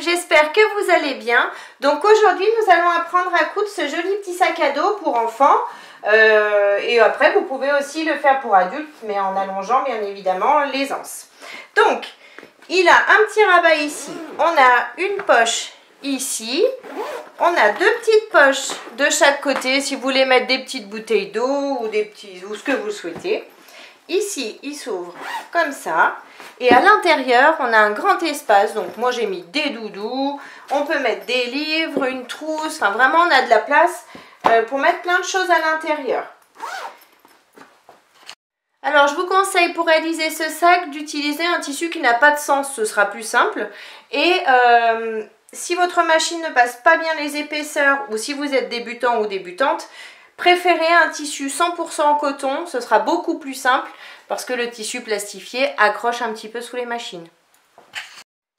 j'espère que vous allez bien. Donc aujourd'hui nous allons apprendre à coudre ce joli petit sac à dos pour enfants. Et après vous pouvez aussi le faire pour adultes, mais en allongeant bien évidemment les anses. Donc il a un petit rabat ici, on a une poche ici, on a deux petites poches de chaque côté si vous voulez mettre des petites bouteilles d'eau ou ou ce que vous souhaitez. Ici il s'ouvre comme ça. Et à l'intérieur, on a un grand espace. Donc moi j'ai mis des doudous, on peut mettre des livres, une trousse. Enfin vraiment on a de la place pour mettre plein de choses à l'intérieur. Alors je vous conseille pour réaliser ce sac d'utiliser un tissu qui n'a pas de sens. Ce sera plus simple. Et si votre machine ne passe pas bien les épaisseurs ou si vous êtes débutant ou débutante, préférez un tissu 100% en coton. Ce sera beaucoup plus simple. Parce que le tissu plastifié accroche un petit peu sous les machines.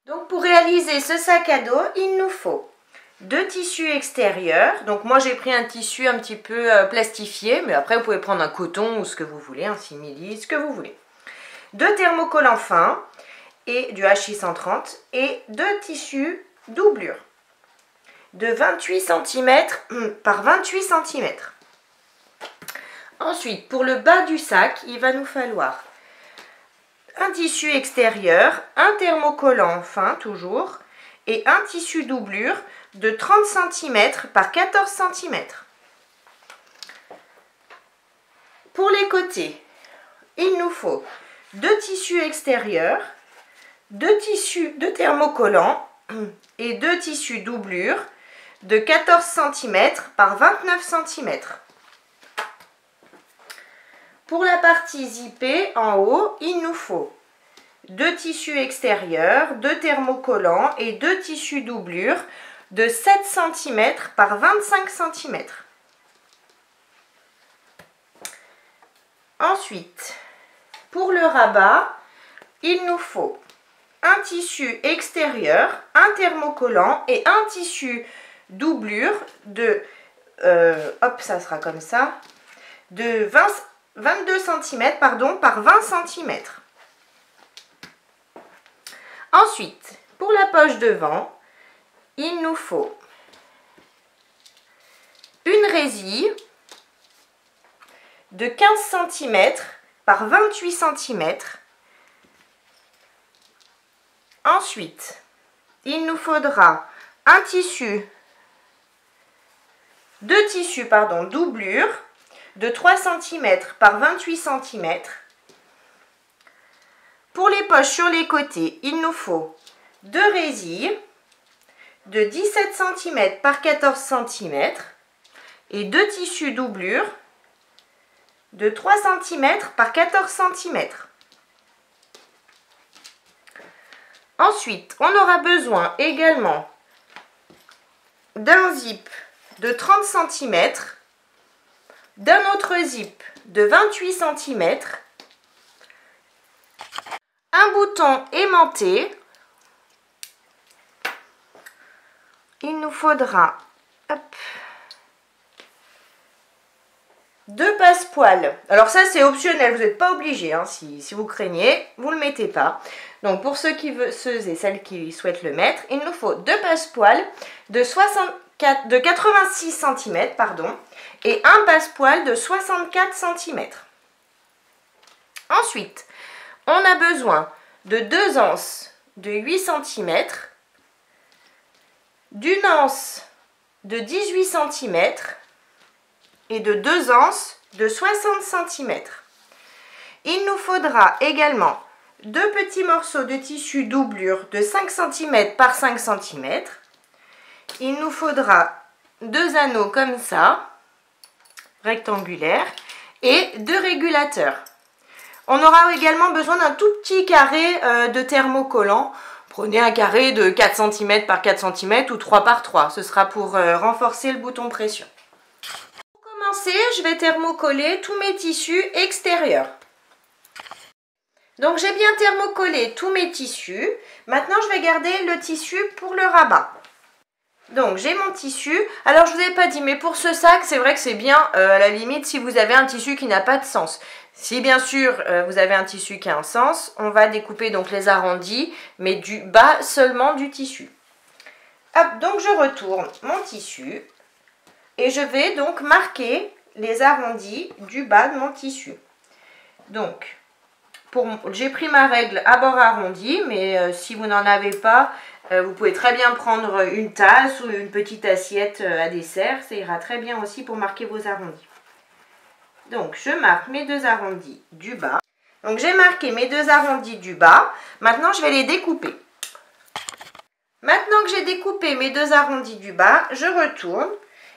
Donc pour réaliser ce sac à dos, il nous faut deux tissus extérieurs. Donc moi j'ai pris un tissu un petit peu plastifié, mais après vous pouvez prendre un coton ou ce que vous voulez, un simili, ce que vous voulez. Deux thermocollants fins et du HI130 et deux tissus doublure de 28 cm par 28 cm. Ensuite, pour le bas du sac, il va nous falloir un tissu extérieur, un thermocollant fin toujours, et un tissu doublure de 30 cm par 14 cm. Pour les côtés, il nous faut deux tissus extérieurs, deux tissus de thermocollant et deux tissus doublure de 14 cm par 29 cm. Pour la partie zippée, en haut, il nous faut deux tissus extérieurs, deux thermocollants et deux tissus doublure de 7 cm par 25 cm. Ensuite, pour le rabat, il nous faut un tissu extérieur, un thermocollant et un tissu doublure de, ça sera comme ça, de 22 cm par 20 cm. Ensuite, pour la poche devant, il nous faut une résille de 15 cm par 28 cm. Ensuite, il nous faudra un tissu, doublure de 3 cm par 28 cm. Pour les poches sur les côtés, il nous faut deux résilles de 17 cm par 14 cm et deux tissus doublure de 3 cm par 14 cm. Ensuite, on aura besoin également d'un zip de 30 cm, d'un autre zip de 28 cm, un bouton aimanté. Il nous faudra deux passepoils. Alors ça c'est optionnel, vous n'êtes pas obligé, hein, si vous craignez, vous ne le mettez pas. Donc pour ceux et celles qui souhaitent le mettre, il nous faut deux passepoils de 86 cm et un passepoil de 64 cm. Ensuite, on a besoin de deux anses de 8 cm, d'une anse de 18 cm et de deux anses de 60 cm. Il nous faudra également deux petits morceaux de tissu doublure de 5 cm par 5 cm. Il nous faudra deux anneaux comme ça, rectangulaires, et deux régulateurs. On aura également besoin d'un tout petit carré de thermocollant. Prenez un carré de 4 cm par 4 cm ou 3 par 3. Ce sera pour renforcer le bouton pression. Pour commencer, je vais thermocoller tous mes tissus extérieurs. Donc j'ai bien thermocollé tous mes tissus. Maintenant, je vais garder le tissu pour le rabat. Donc j'ai mon tissu. Alors je vous avais pas dit, mais pour ce sac, c'est vrai que c'est bien à la limite si vous avez un tissu qui n'a pas de sens. Si bien sûr vous avez un tissu qui a un sens, on va découper donc les arrondis, mais du bas seulement du tissu. Hop, donc je retourne mon tissu et je vais donc marquer les arrondis du bas de mon tissu. Donc, j'ai pris ma règle à bord arrondi, mais si vous n'en avez pas, vous pouvez très bien prendre une tasse ou une petite assiette à dessert. Ça ira très bien aussi pour marquer vos arrondis. Donc, je marque mes 2 arrondis du bas. Donc, j'ai marqué mes 2 arrondis du bas. Maintenant, je vais les découper. Maintenant que j'ai découpé mes 2 arrondis du bas, je retourne.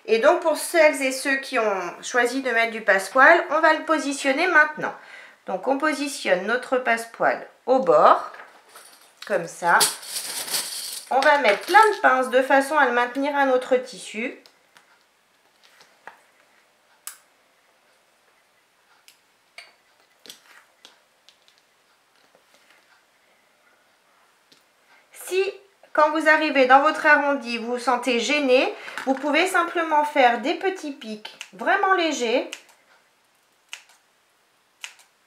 Et donc, pour celles et ceux qui ont choisi de mettre du passepoil, on va le positionner maintenant. Donc, on positionne notre passepoil au bord, comme ça. On va mettre plein de pinces de façon à le maintenir à notre tissu. Si, quand vous arrivez dans votre arrondi, vous vous sentez gêné, vous pouvez simplement faire des petits pics vraiment légers,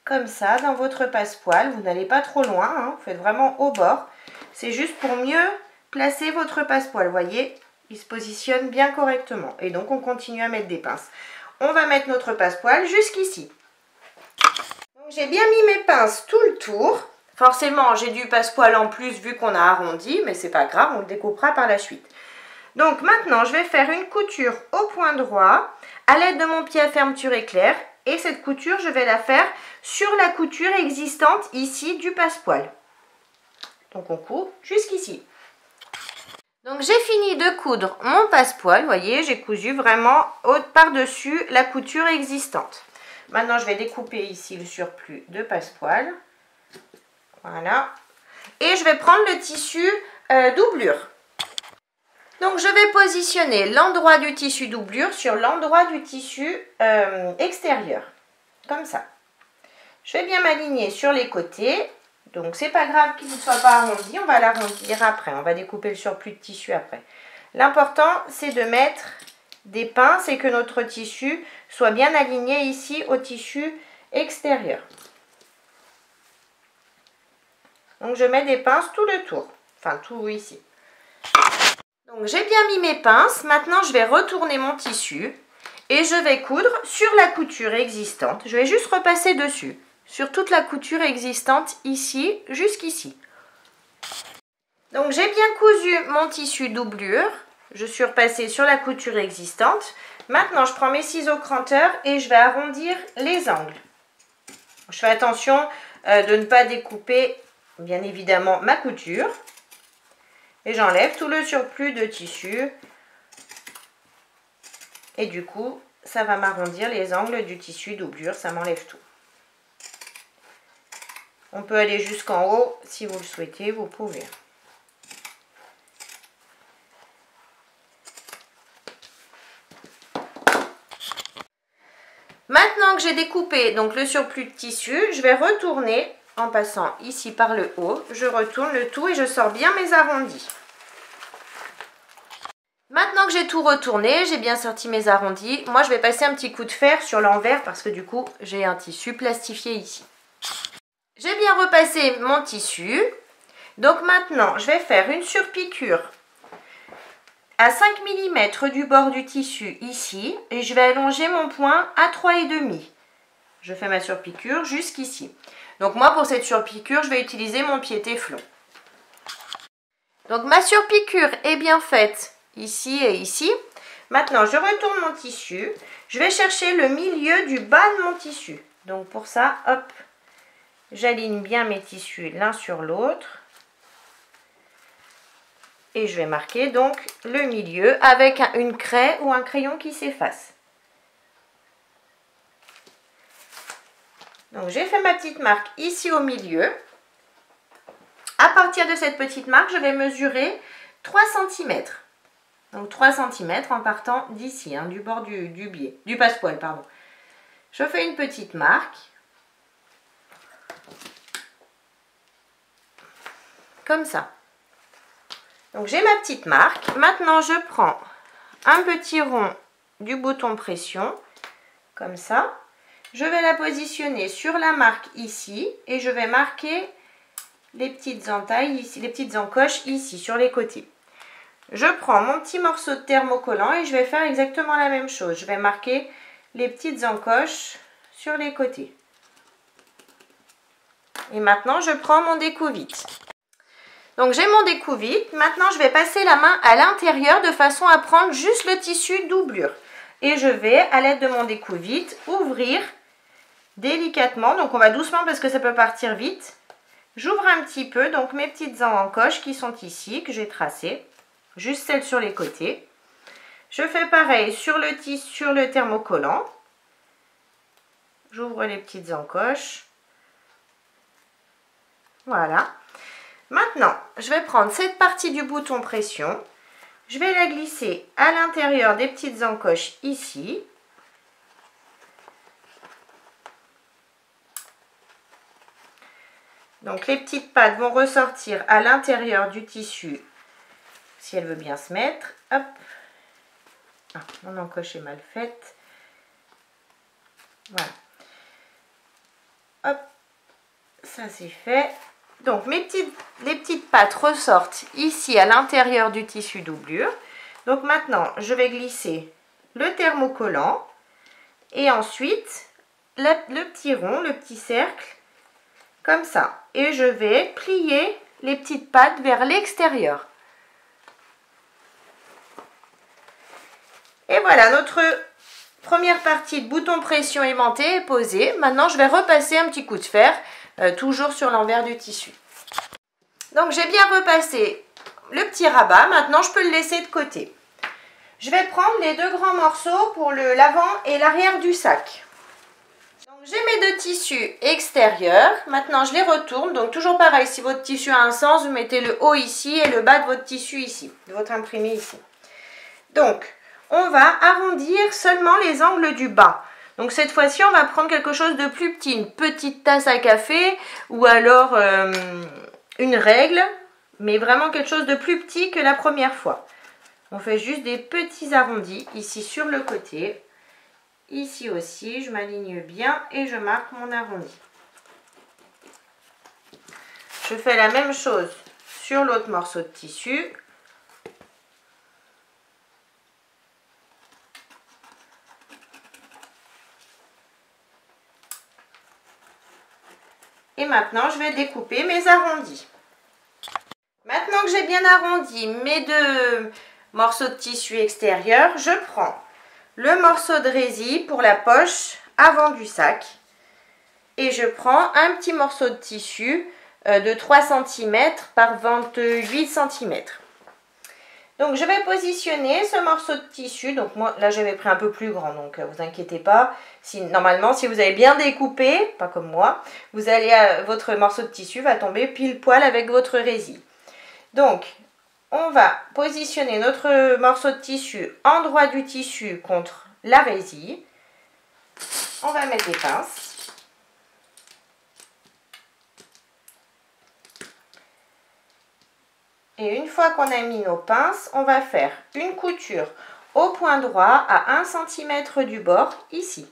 comme ça, dans votre passepoil. Vous n'allez pas trop loin, hein, vous faites vraiment au bord. C'est juste pour mieux placer votre passepoil. Vous voyez, il se positionne bien correctement. Et donc, on continue à mettre des pinces. On va mettre notre passepoil jusqu'ici. J'ai bien mis mes pinces tout le tour. Forcément, j'ai du passepoil en plus vu qu'on a arrondi, mais c'est pas grave, on le découpera par la suite. Donc maintenant, je vais faire une couture au point droit à l'aide de mon pied à fermeture éclair. Et cette couture, je vais la faire sur la couture existante ici du passepoil. Donc on coud jusqu'ici. Donc j'ai fini de coudre mon passepoil, vous voyez, j'ai cousu vraiment par-dessus la couture existante. Maintenant je vais découper ici le surplus de passepoil. Voilà. Et je vais prendre le tissu doublure. Donc je vais positionner l'endroit du tissu doublure sur l'endroit du tissu extérieur. Comme ça. Je vais bien m'aligner sur les côtés. Donc, c'est pas grave qu'il ne soit pas arrondi. On va l'arrondir après. On va découper le surplus de tissu après. L'important, c'est de mettre des pinces et que notre tissu soit bien aligné ici au tissu extérieur. Donc, je mets des pinces tout le tour. Enfin, tout ici. Donc, j'ai bien mis mes pinces. Maintenant, je vais retourner mon tissu et je vais coudre sur la couture existante. Je vais juste repasser dessus. Sur toute la couture existante ici, jusqu'ici. Donc j'ai bien cousu mon tissu doublure. Je suis repassée sur la couture existante. Maintenant, je prends mes ciseaux cranteurs et je vais arrondir les angles. Je fais attention de ne pas découper, bien évidemment, ma couture. Et j'enlève tout le surplus de tissu. Et du coup, ça va m'arrondir les angles du tissu doublure. Ça m'enlève tout. On peut aller jusqu'en haut, si vous le souhaitez, vous pouvez. Maintenant que j'ai découpé donc le surplus de tissu, je vais retourner en passant ici par le haut. Je retourne le tout et je sors bien mes arrondis. Maintenant que j'ai tout retourné, j'ai bien sorti mes arrondis. Moi, je vais passer un petit coup de fer sur l'envers parce que du coup, j'ai un tissu plastifié ici. J'ai bien repassé mon tissu. Donc maintenant, je vais faire une surpiqûre à 5 mm du bord du tissu ici. Et je vais allonger mon point à 3,5. Je fais ma surpiqûre jusqu'ici. Donc moi, pour cette surpiqûre, je vais utiliser mon pied téflon. Donc ma surpiqûre est bien faite ici et ici. Maintenant, je retourne mon tissu. Je vais chercher le milieu du bas de mon tissu. Donc pour ça, hop. J'aligne bien mes tissus l'un sur l'autre. Et je vais marquer donc le milieu avec une craie ou un crayon qui s'efface. Donc j'ai fait ma petite marque ici au milieu. À partir de cette petite marque, je vais mesurer 3 cm. Donc 3 cm en partant d'ici, hein, du bord du passepoil, pardon. Je fais une petite marque. Comme ça. Donc j'ai ma petite marque. Maintenant je prends un petit rond du bouton pression, comme ça. Je vais la positionner sur la marque ici et je vais marquer les petites entailles ici, les petites encoches ici sur les côtés. je prends mon petit morceau de thermocollant et je vais faire exactement la même chose. Je vais marquer les petites encoches sur les côtés. Et maintenant, je prends mon découvite. Donc, j'ai mon découvite. Maintenant, je vais passer la main à l'intérieur de façon à prendre juste le tissu doublure. Et je vais, à l'aide de mon découvite, ouvrir délicatement. Donc, on va doucement parce que ça peut partir vite. J'ouvre un petit peu, donc mes petites encoches qui sont ici, que j'ai tracées. Juste celles sur les côtés. Je fais pareil sur le tissu, sur le thermocollant. J'ouvre les petites encoches. Voilà. Maintenant, je vais prendre cette partie du bouton pression. Je vais la glisser à l'intérieur des petites encoches ici. Donc les petites pattes vont ressortir à l'intérieur du tissu si elle veut bien se mettre. Hop. Ah, mon encoche est mal faite. Voilà. Hop. Ça c'est fait. Donc les petites pattes ressortent ici à l'intérieur du tissu doublure. Donc maintenant, je vais glisser le thermocollant et ensuite le petit rond, le petit cercle, comme ça. Et je vais plier les petites pattes vers l'extérieur. Et voilà, notre première partie de bouton pression aimanté est posée. Maintenant, je vais repasser un petit coup de fer, toujours sur l'envers du tissu. Donc, j'ai bien repassé le petit rabat. Maintenant, je peux le laisser de côté. Je vais prendre les deux grands morceaux pour l'avant et l'arrière du sac. Donc, j'ai mes deux tissus extérieurs. Maintenant, je les retourne. Donc, toujours pareil, si votre tissu a un sens, vous mettez le haut ici et le bas de votre tissu ici, de votre imprimé ici. Donc, on va arrondir seulement les angles du bas. Donc cette fois-ci, on va prendre quelque chose de plus petit, une petite tasse à café ou alors une règle, mais vraiment quelque chose de plus petit que la première fois. On fait juste des petits arrondis ici sur le côté, ici aussi, je m'aligne bien et je marque mon arrondi. Je fais la même chose sur l'autre morceau de tissu. Et maintenant, je vais découper mes arrondis. Maintenant que j'ai bien arrondi mes deux morceaux de tissu extérieur, je prends le morceau de résille pour la poche avant du sac. Et je prends un petit morceau de tissu de 3 cm par 28 cm. Donc, je vais positionner ce morceau de tissu. Donc, moi, là, j'avais pris un peu plus grand. Donc, vous inquiétez pas. Normalement, si vous avez bien découpé, pas comme moi, votre morceau de tissu va tomber pile poil avec votre résille. Donc, on va positionner notre morceau de tissu endroit du tissu contre la résille. On va mettre des pinces. Et une fois qu'on a mis nos pinces, on va faire une couture au point droit à 1 cm du bord, ici.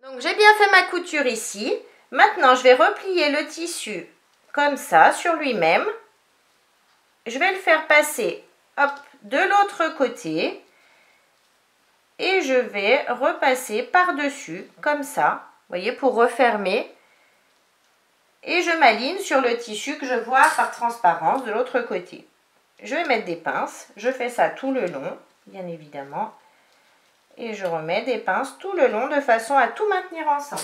Donc j'ai bien fait ma couture ici. Maintenant, je vais replier le tissu comme ça, sur lui-même. Je vais le faire passer, hop, de l'autre côté. Et je vais repasser par-dessus, comme ça, vous voyez, pour refermer. Et je m'aligne sur le tissu que je vois par transparence de l'autre côté. Je vais mettre des pinces. Je fais ça tout le long, bien évidemment. Et je remets des pinces tout le long de façon à tout maintenir ensemble.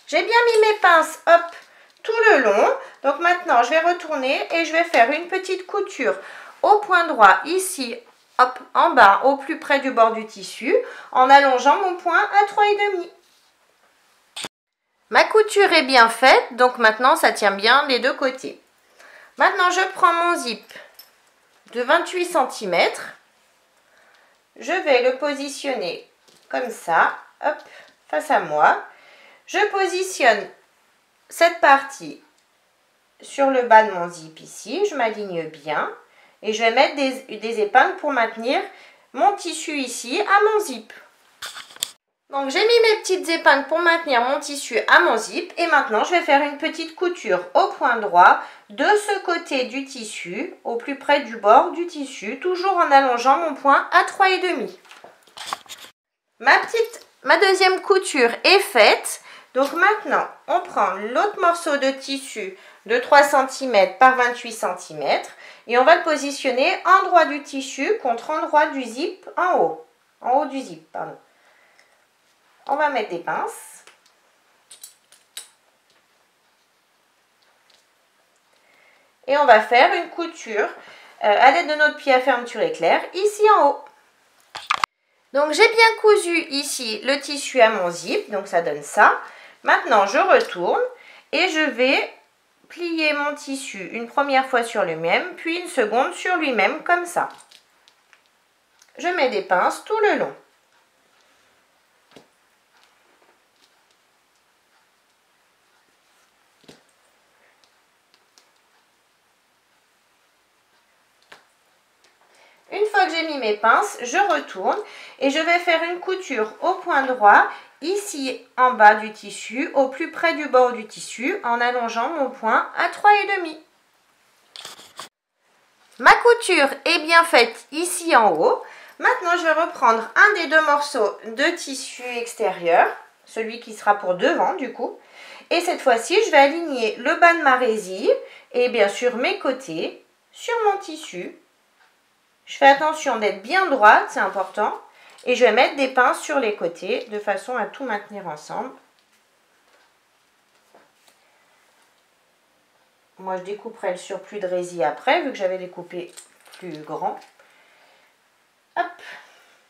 J'ai bien mis mes pinces, hop, tout le long. Donc maintenant, je vais retourner et je vais faire une petite couture au point droit ici, hop, en bas, au plus près du bord du tissu, en allongeant mon point à 3,5. Ma couture est bien faite, donc maintenant ça tient bien les deux côtés. Maintenant je prends mon zip de 28 cm. Je vais le positionner comme ça, hop, face à moi. Je positionne cette partie sur le bas de mon zip ici, je m'aligne bien. Et je vais mettre des épingles pour maintenir mon tissu ici à mon zip. Donc j'ai mis mes petites épingles pour maintenir mon tissu à mon zip et maintenant je vais faire une petite couture au point droit de ce côté du tissu au plus près du bord du tissu, toujours en allongeant mon point à 3,5. Ma deuxième couture est faite. Donc maintenant on prend l'autre morceau de tissu de 3 cm par 28 cm et on va le positionner endroit du tissu contre endroit du zip en haut du zip, pardon. On va mettre des pinces. Et on va faire une couture à l'aide de notre pied à fermeture éclair ici en haut. Donc j'ai bien cousu ici le tissu à mon zip, donc ça donne ça. Maintenant je retourne et je vais plier mon tissu une première fois sur lui-même, puis une seconde sur lui-même comme ça. Je mets des pinces tout le long. Une fois que j'ai mis mes pinces, je retourne et je vais faire une couture au point droit, ici en bas du tissu, au plus près du bord du tissu, en allongeant mon point à 3,5. Ma couture est bien faite ici en haut. Maintenant, je vais reprendre un des deux morceaux de tissu extérieur, celui qui sera pour devant du coup. Et cette fois-ci, je vais aligner le bas de ma résille et bien sûr mes côtés sur mon tissu. Je fais attention d'être bien droite, c'est important. Et je vais mettre des pinces sur les côtés de façon à tout maintenir ensemble. Moi, je découperai le surplus de résille après, vu que j'avais découpé plus grand. Hop,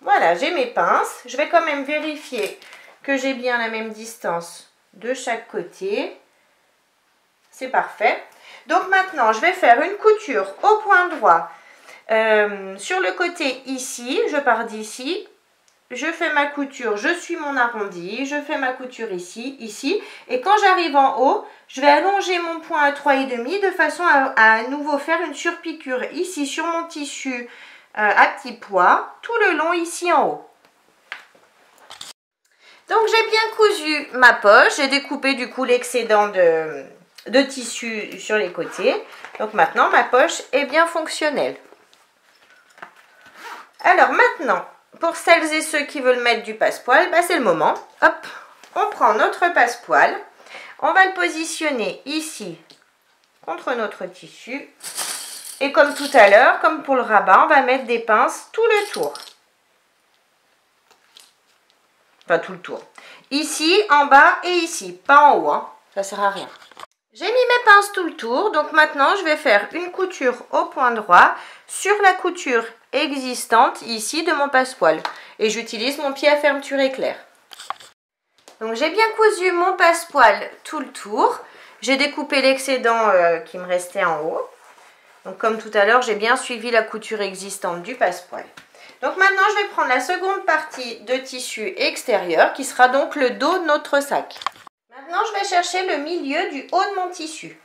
voilà, j'ai mes pinces. Je vais quand même vérifier que j'ai bien la même distance de chaque côté. C'est parfait. Donc maintenant, je vais faire une couture au point droit. Sur le côté ici, je pars d'ici, je fais ma couture, je suis mon arrondi, je fais ma couture ici, et quand j'arrive en haut, je vais allonger mon point à 3,5 de façon à nouveau faire une surpiqûre ici sur mon tissu à petits pois, tout le long ici en haut. Donc j'ai bien cousu ma poche, j'ai découpé du coup l'excédent de tissu sur les côtés, donc maintenant ma poche est bien fonctionnelle. Alors maintenant, pour celles et ceux qui veulent mettre du passepoil, bah c'est le moment. Hop, on prend notre passepoil, on va le positionner ici contre notre tissu. Et comme tout à l'heure, comme pour le rabat, on va mettre des pinces tout le tour. Enfin tout le tour. Ici, en bas et ici, pas en haut, hein. Ça sert à rien. J'ai mis mes pinces tout le tour, donc maintenant je vais faire une couture au point droit sur la couture existante ici de mon passepoil. Et j'utilise mon pied à fermeture éclair. Donc j'ai bien cousu mon passepoil tout le tour. J'ai découpé l'excédent qui me restait en haut. Donc comme tout à l'heure, j'ai bien suivi la couture existante du passepoil. Donc maintenant, je vais prendre la seconde partie de tissu extérieur qui sera donc le dos de notre sac. Maintenant, je vais chercher le milieu du haut de mon tissu.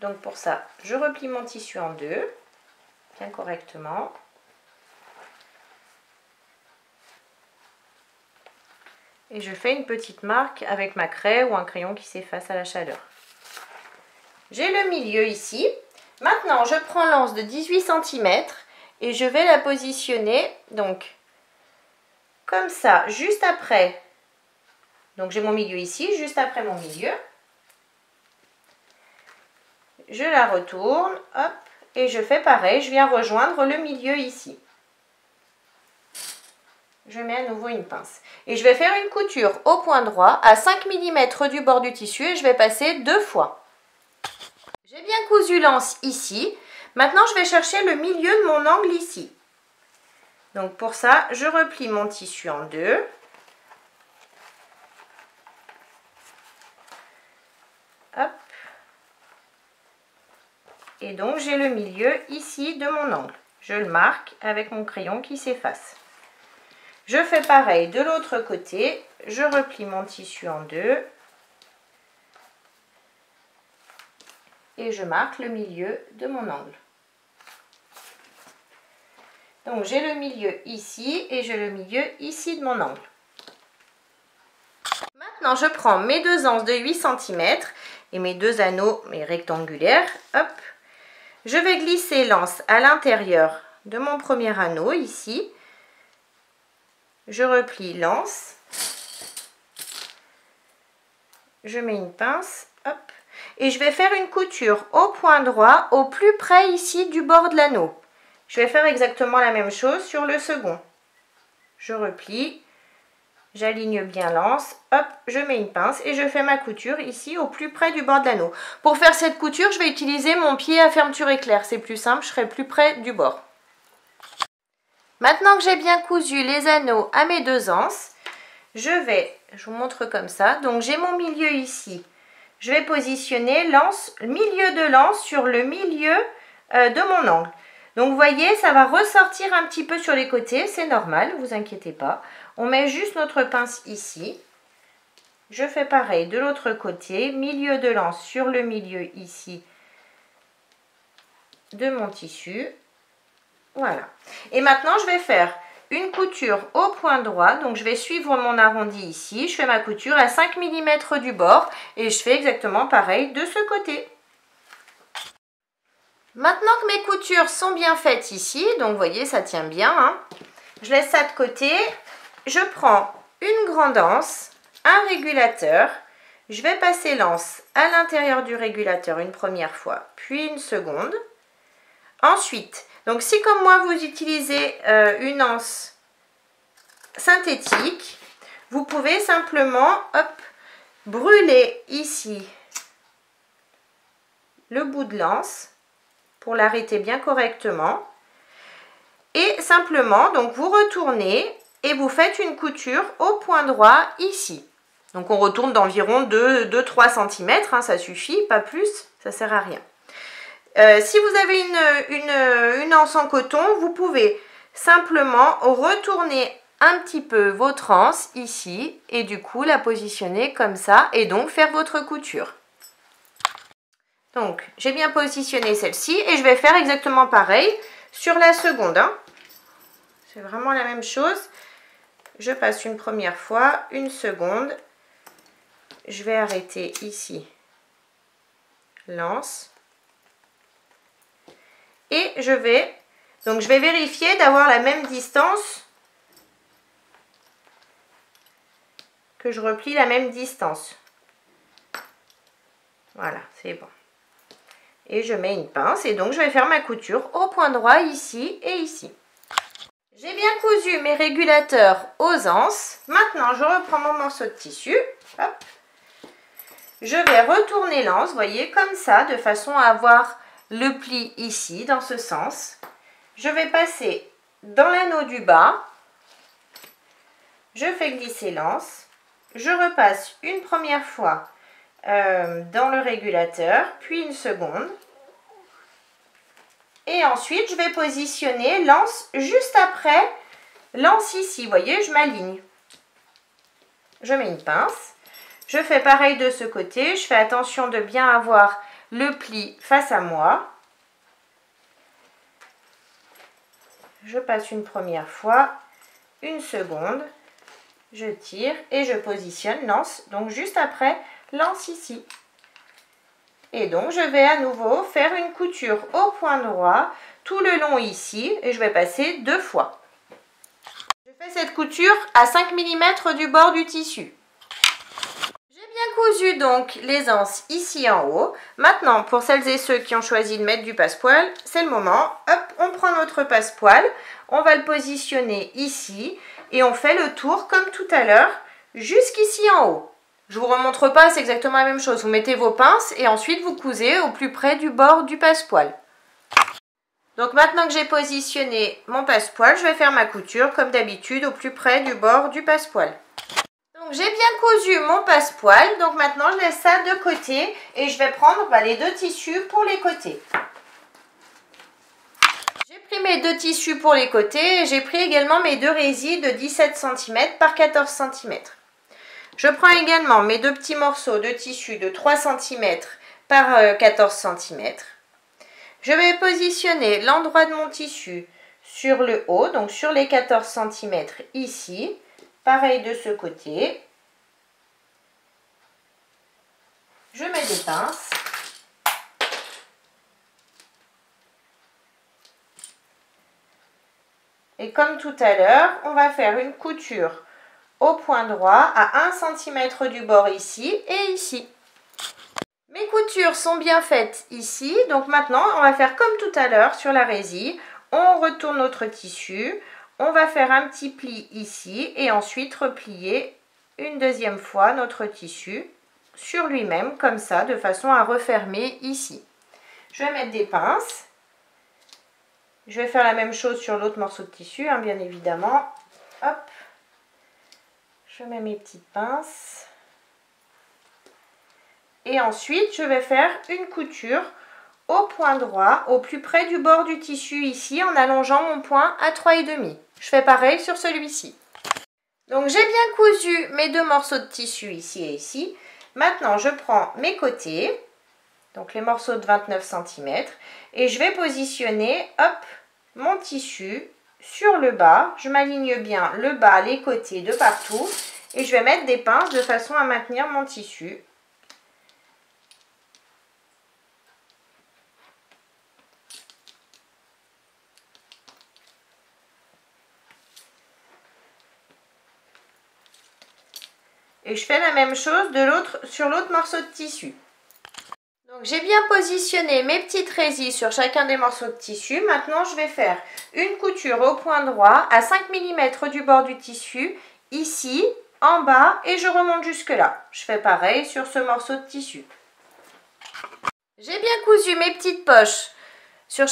Donc pour ça, je replie mon tissu en deux, bien correctement. Et je fais une petite marque avec ma craie ou un crayon qui s'efface à la chaleur. J'ai le milieu ici. Maintenant, je prends l'anse de 18 cm et je vais la positionner donc comme ça, juste après. Donc j'ai mon milieu ici, juste après mon milieu. Je la retourne, hop, et je fais pareil, je viens rejoindre le milieu ici. Je mets à nouveau une pince. Et je vais faire une couture au point droit à 5 mm du bord du tissu et je vais passer 2 fois. J'ai bien cousu l'anse ici. Maintenant, je vais chercher le milieu de mon angle ici. Donc pour ça, je replie mon tissu en deux. Hop. Et donc j'ai le milieu ici de mon angle. Je le marque avec mon crayon qui s'efface. Je fais pareil de l'autre côté. Je replie mon tissu en deux. Et je marque le milieu de mon angle. Donc j'ai le milieu ici et j'ai le milieu ici de mon angle. Maintenant, je prends mes deux anses de 8 cm et mes deux anneaux, mes rectangulaires. Hop. Je vais glisser l'anse à l'intérieur de mon premier anneau ici. Je replie l'anse. Je mets une pince. Hop. Et je vais faire une couture au point droit, au plus près ici du bord de l'anneau. Je vais faire exactement la même chose sur le second. Je replie. J'aligne bien l'anse, hop, je mets une pince et je fais ma couture ici au plus près du bord de l'anneau. Pour faire cette couture, je vais utiliser mon pied à fermeture éclair. C'est plus simple, je serai plus près du bord. Maintenant que j'ai bien cousu les anneaux à mes deux anses, je vous montre comme ça. Donc j'ai mon milieu ici. Je vais positionner l'anse, le milieu de l'anse sur le milieu de mon angle. Donc vous voyez, ça va ressortir un petit peu sur les côtés, c'est normal, ne vous inquiétez pas. On met juste notre pince ici. Je fais pareil de l'autre côté, milieu de l'anse sur le milieu ici de mon tissu. Voilà. Et maintenant, je vais faire une couture au point droit. Donc je vais suivre mon arrondi ici. Je fais ma couture à 5 mm du bord et je fais exactement pareil de ce côté. Maintenant que mes coutures sont bien faites ici, donc vous voyez, ça tient bien, hein, je laisse ça de côté. Je prends une grande anse, un régulateur, je vais passer l'anse à l'intérieur du régulateur une première fois, puis une seconde. Ensuite, donc si comme moi vous utilisez une anse synthétique, vous pouvez simplement hop, brûler ici le bout de l'anse pour l'arrêter bien correctement. Et simplement, donc vous retournez et vous faites une couture au point droit ici. Donc on retourne d'environ 2-3 cm, hein, ça suffit, pas plus, ça sert à rien. Si vous avez une anse en coton, vous pouvez simplement retourner un petit peu votre anse ici et du coup la positionner comme ça et donc faire votre couture. Donc j'ai bien positionné celle-ci et je vais faire exactement pareil sur la seconde. Hein. C'est vraiment la même chose. Je passe une première fois, une seconde. Je vais arrêter ici l'anse. Et je vais vérifier d'avoir la même distance, que je replie la même distance. Voilà, c'est bon. Et je mets une pince et donc je vais faire ma couture au point droit ici et ici. J'ai bien cousu mes régulateurs aux anses. Maintenant, je reprends mon morceau de tissu. Hop. Je vais retourner l'anse, vous voyez, comme ça, de façon à avoir le pli ici, dans ce sens. Je vais passer dans l'anneau du bas. Je fais glisser l'anse. Je repasse une première fois dans le régulateur, puis une seconde. Et ensuite, je vais positionner l'anse juste après l'anse ici. Vous voyez, je m'aligne. Je mets une pince. Je fais pareil de ce côté. Je fais attention de bien avoir le pli face à moi. Je passe une première fois, une seconde. Je tire et je positionne l'anse, donc juste après l'anse ici. Et donc, je vais à nouveau faire une couture au point droit tout le long ici et je vais passer 2 fois. Je fais cette couture à 5 mm du bord du tissu. J'ai bien cousu donc les anses ici en haut. Maintenant, pour celles et ceux qui ont choisi de mettre du passepoil, c'est le moment. Hop, on prend notre passepoil, on va le positionner ici et on fait le tour comme tout à l'heure jusqu'ici en haut. Je ne vous remontre pas, c'est exactement la même chose. Vous mettez vos pinces et ensuite vous cousez au plus près du bord du passepoil. Donc maintenant que j'ai positionné mon passepoil, je vais faire ma couture comme d'habitude au plus près du bord du passepoil. Donc j'ai bien cousu mon passepoil, donc maintenant je laisse ça de côté et je vais prendre les deux tissus pour les côtés. J'ai pris mes deux tissus pour les côtés et j'ai pris également mes deux résis de 17 cm par 14 cm. Je prends également mes deux petits morceaux de tissu de 3 cm par 14 cm. Je vais positionner l'endroit de mon tissu sur le haut, donc sur les 14 cm ici. Pareil de ce côté. Je mets des pinces. Et comme tout à l'heure, on va faire une couture au point droit à 1 cm du bord ici et ici. Mes coutures sont bien faites ici, donc maintenant on va faire comme tout à l'heure sur la résille. On retourne notre tissu, on va faire un petit pli ici et ensuite replier une deuxième fois notre tissu sur lui-même comme ça de façon à refermer ici. Je vais mettre des pinces. Je vais faire la même chose sur l'autre morceau de tissu, hein, bien évidemment. Hop. Je mets mes petites pinces. Et ensuite, je vais faire une couture au point droit, au plus près du bord du tissu ici, en allongeant mon point à 3,5. Je fais pareil sur celui-ci. Donc, j'ai bien cousu mes deux morceaux de tissu ici et ici. Maintenant, je prends mes côtés, donc les morceaux de 29 cm, et je vais positionner, hop, mon tissu sur le bas. Je m'aligne bien le bas, les côtés, de partout. Et je vais mettre des pinces de façon à maintenir mon tissu. Et je fais la même chose sur l'autre morceau de tissu. Donc j'ai bien positionné mes petites résilles sur chacun des morceaux de tissu. Maintenant je vais faire une couture au point droit à 5 mm du bord du tissu, ici, en bas, et je remonte jusque là. Je fais pareil sur ce morceau de tissu. J'ai bien cousu mes petites poches sur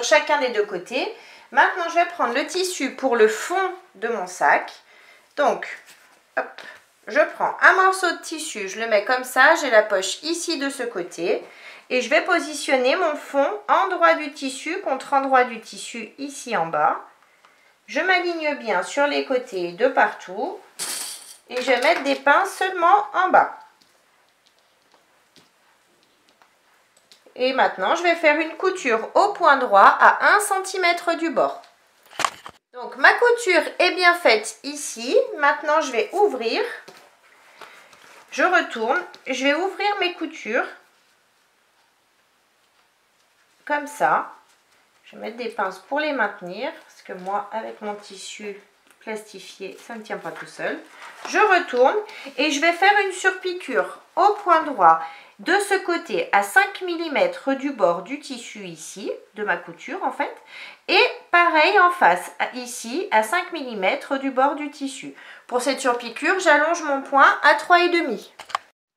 chacun des deux côtés. Maintenant je vais prendre le tissu pour le fond de mon sac. Donc, hop. Je prends un morceau de tissu, je le mets comme ça, j'ai la poche ici de ce côté et je vais positionner mon fond endroit du tissu contre endroit du tissu ici en bas. Je m'aligne bien sur les côtés de partout et je vais mettre des pinces seulement en bas. Et maintenant, je vais faire une couture au point droit à 1 cm du bord. Donc ma couture est bien faite ici, maintenant je vais ouvrir. Je retourne, je vais ouvrir mes coutures, comme ça. Je vais mettre des pinces pour les maintenir, parce que moi, avec mon tissu plastifié, ça ne tient pas tout seul. Je retourne et je vais faire une surpiqûre au point droit de ce côté à 5 mm du bord du tissu ici, de ma couture en fait. Et pareil en face, ici, à 5 mm du bord du tissu. Pour cette surpiqûre, j'allonge mon point à 3,5.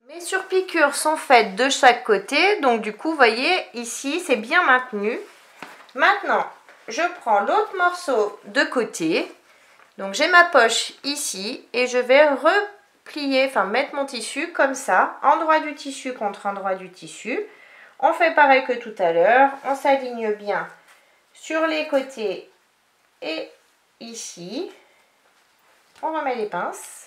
Mes surpiqûres sont faites de chaque côté, donc du coup, vous voyez, ici, c'est bien maintenu. Maintenant, je prends l'autre morceau de côté. Donc, j'ai ma poche ici et je vais replier, enfin mettre mon tissu comme ça, endroit du tissu contre endroit du tissu. On fait pareil que tout à l'heure, on s'aligne bien sur les côtés et ici. On remet les pinces.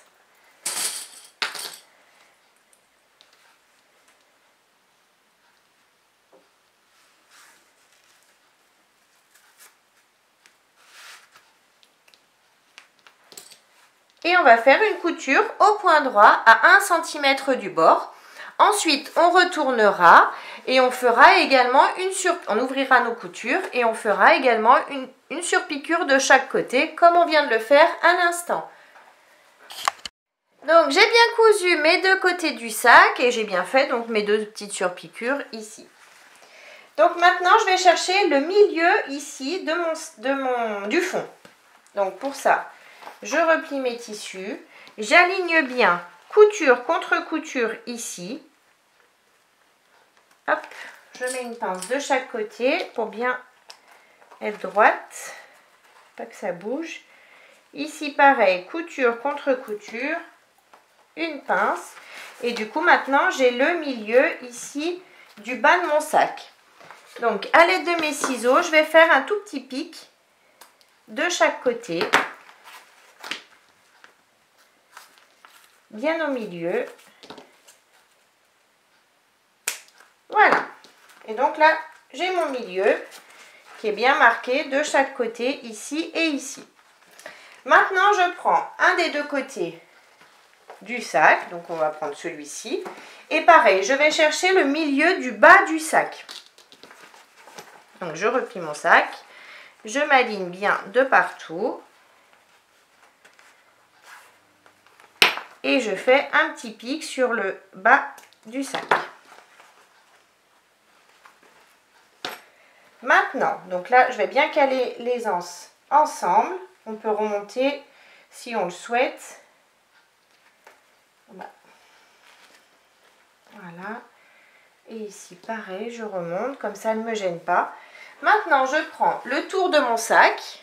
Et on va faire une couture au point droit à 1 cm du bord. Ensuite, on retournera et on fera également on ouvrira nos coutures et on fera également une surpiqûre de chaque côté, comme on vient de le faire à l'instant. Donc, j'ai bien cousu mes deux côtés du sac et j'ai bien fait donc mes deux petites surpiqûres ici. Donc maintenant, je vais chercher le milieu ici du fond. Donc pour ça, je replie mes tissus, j'aligne bien couture contre couture ici. Hop, je mets une pince de chaque côté pour bien être droite, pas que ça bouge. Ici pareil, couture contre couture, une pince. Et du coup maintenant j'ai le milieu ici du bas de mon sac. Donc à l'aide de mes ciseaux, je vais faire un tout petit pic de chaque côté. Bien au milieu. Voilà. Et donc là, j'ai mon milieu qui est bien marqué de chaque côté, ici et ici. Maintenant, je prends un des deux côtés du sac, donc on va prendre celui-ci, Et pareil, je vais chercher le milieu du bas du sac. Donc je replie mon sac, je m'aligne bien de partout. Et je fais un petit pic sur le bas du sac. Maintenant, donc là, je vais bien caler les anses ensemble. On peut remonter si on le souhaite. Voilà. Et ici, pareil, je remonte, comme ça, elle ne me gêne pas. Maintenant, je prends le tour de mon sac.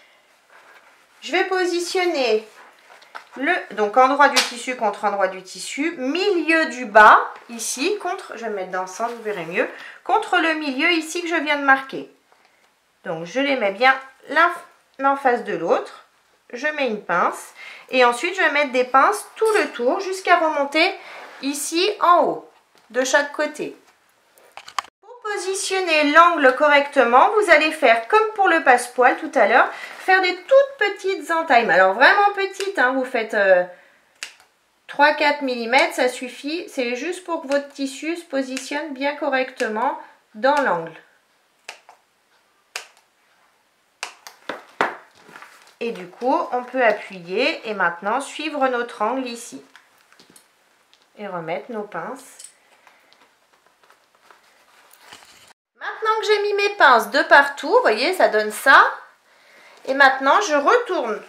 Je vais positionner donc endroit du tissu contre endroit du tissu, milieu du bas, ici, contre, je vais me mettre dans le sens, vous verrez mieux, contre le milieu ici que je viens de marquer. Donc, je les mets bien l'un en face de l'autre. Je mets une pince. Et ensuite, je vais mettre des pinces tout le tour jusqu'à remonter ici en haut, de chaque côté. Pour positionner l'angle correctement, vous allez faire comme pour le passepoil tout à l'heure, faire des toutes petites entailles. Alors, vraiment petites, hein, vous faites 3-4 mm, ça suffit. C'est juste pour que votre tissu se positionne bien correctement dans l'angle. Et du coup, on peut appuyer et maintenant suivre notre angle ici. Et remettre nos pinces. Maintenant que j'ai mis mes pinces de partout, vous voyez, ça donne ça. Et maintenant, je retourne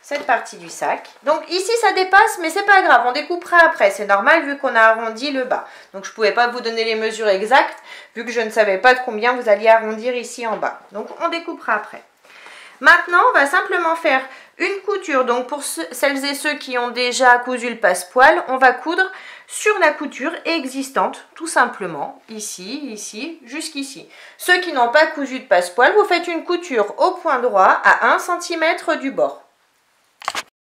cette partie du sac. Donc ici, ça dépasse, mais c'est pas grave, on découpera après. C'est normal vu qu'on a arrondi le bas. Donc je ne pouvais pas vous donner les mesures exactes, vu que je ne savais pas de combien vous alliez arrondir ici en bas. Donc on découpera après. Maintenant, on va simplement faire une couture. Donc, pour celles et ceux qui ont déjà cousu le passepoil, on va coudre sur la couture existante, tout simplement. Ici, ici, jusqu'ici. Ceux qui n'ont pas cousu de passepoil, vous faites une couture au point droit à 1 cm du bord.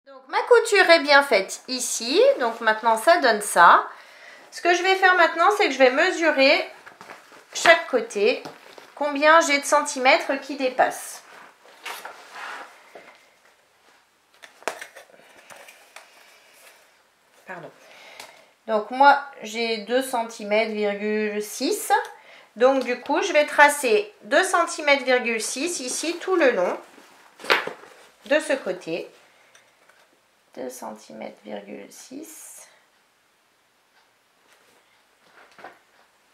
Donc, ma couture est bien faite ici. Donc, maintenant, ça donne ça. Ce que je vais faire maintenant, c'est que je vais mesurer chaque côté combien j'ai de centimètres qui dépassent. Pardon. Donc moi j'ai 2,6 cm. Donc du coup je vais tracer 2,6 cm ici tout le long de ce côté. 2,6 cm.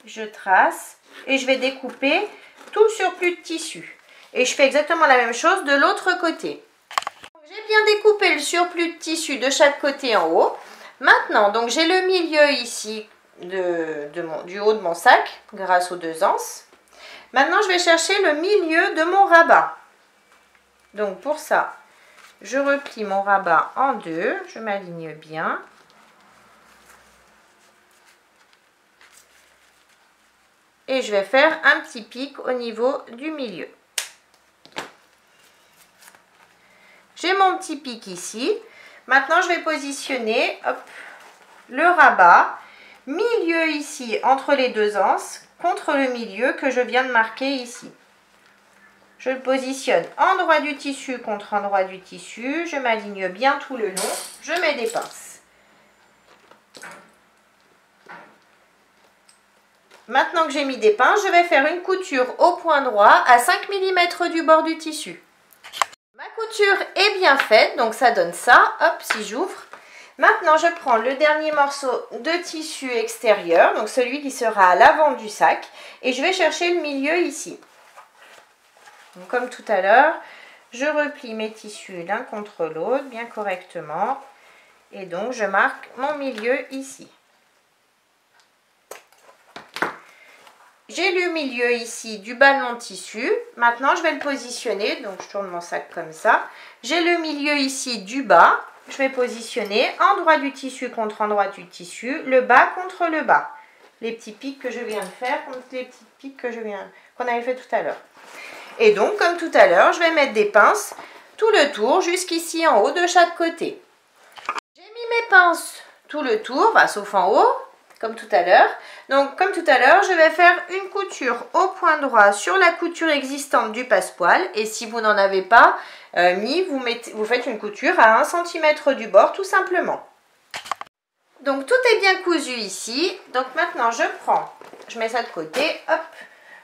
Je trace et je vais découper tout le surplus de tissu. Et je fais exactement la même chose de l'autre côté. J'ai bien découpé le surplus de tissu de chaque côté en haut. Maintenant, donc j'ai le milieu ici du haut de mon sac, grâce aux 2 anses. Maintenant, je vais chercher le milieu de mon rabat. Donc pour ça, je replie mon rabat en 2, je m'aligne bien. Et je vais faire un petit pic au niveau du milieu. J'ai mon petit pic ici. Maintenant, je vais positionner le rabat, milieu ici, entre les 2 anses, contre le milieu que je viens de marquer ici. Je le positionne endroit du tissu contre endroit du tissu. Je m'aligne bien tout le long. Je mets des pinces. Maintenant que j'ai mis des pinces, je vais faire une couture au point droit à 5 mm du bord du tissu. Ma couture est bien faite, donc ça donne ça. Hop, si j'ouvre. Maintenant, je prends le dernier morceau de tissu extérieur, donc celui qui sera à l'avant du sac, et je vais chercher le milieu ici. Donc, comme tout à l'heure, je replie mes tissus l'un contre l'autre, bien correctement, et donc je marque mon milieu ici. J'ai le milieu ici du bas de mon tissu. Maintenant, je vais le positionner. Donc, je tourne mon sac comme ça. J'ai le milieu ici du bas. Je vais positionner endroit du tissu contre endroit du tissu. Le bas contre le bas. Les petits pics que je viens de faire contre les petits pics qu'on avait fait tout à l'heure. Et donc, comme tout à l'heure, je vais mettre des pinces tout le tour jusqu'ici en haut de chaque côté. J'ai mis mes pinces tout le tour, sauf en haut. Comme tout à l'heure. Donc, comme tout à l'heure, je vais faire une couture au point droit sur la couture existante du passepoil. Et si vous n'en avez pas mis, vous faites une couture à 1 cm du bord, tout simplement. Donc tout est bien cousu ici. Donc maintenant je mets ça de côté, hop,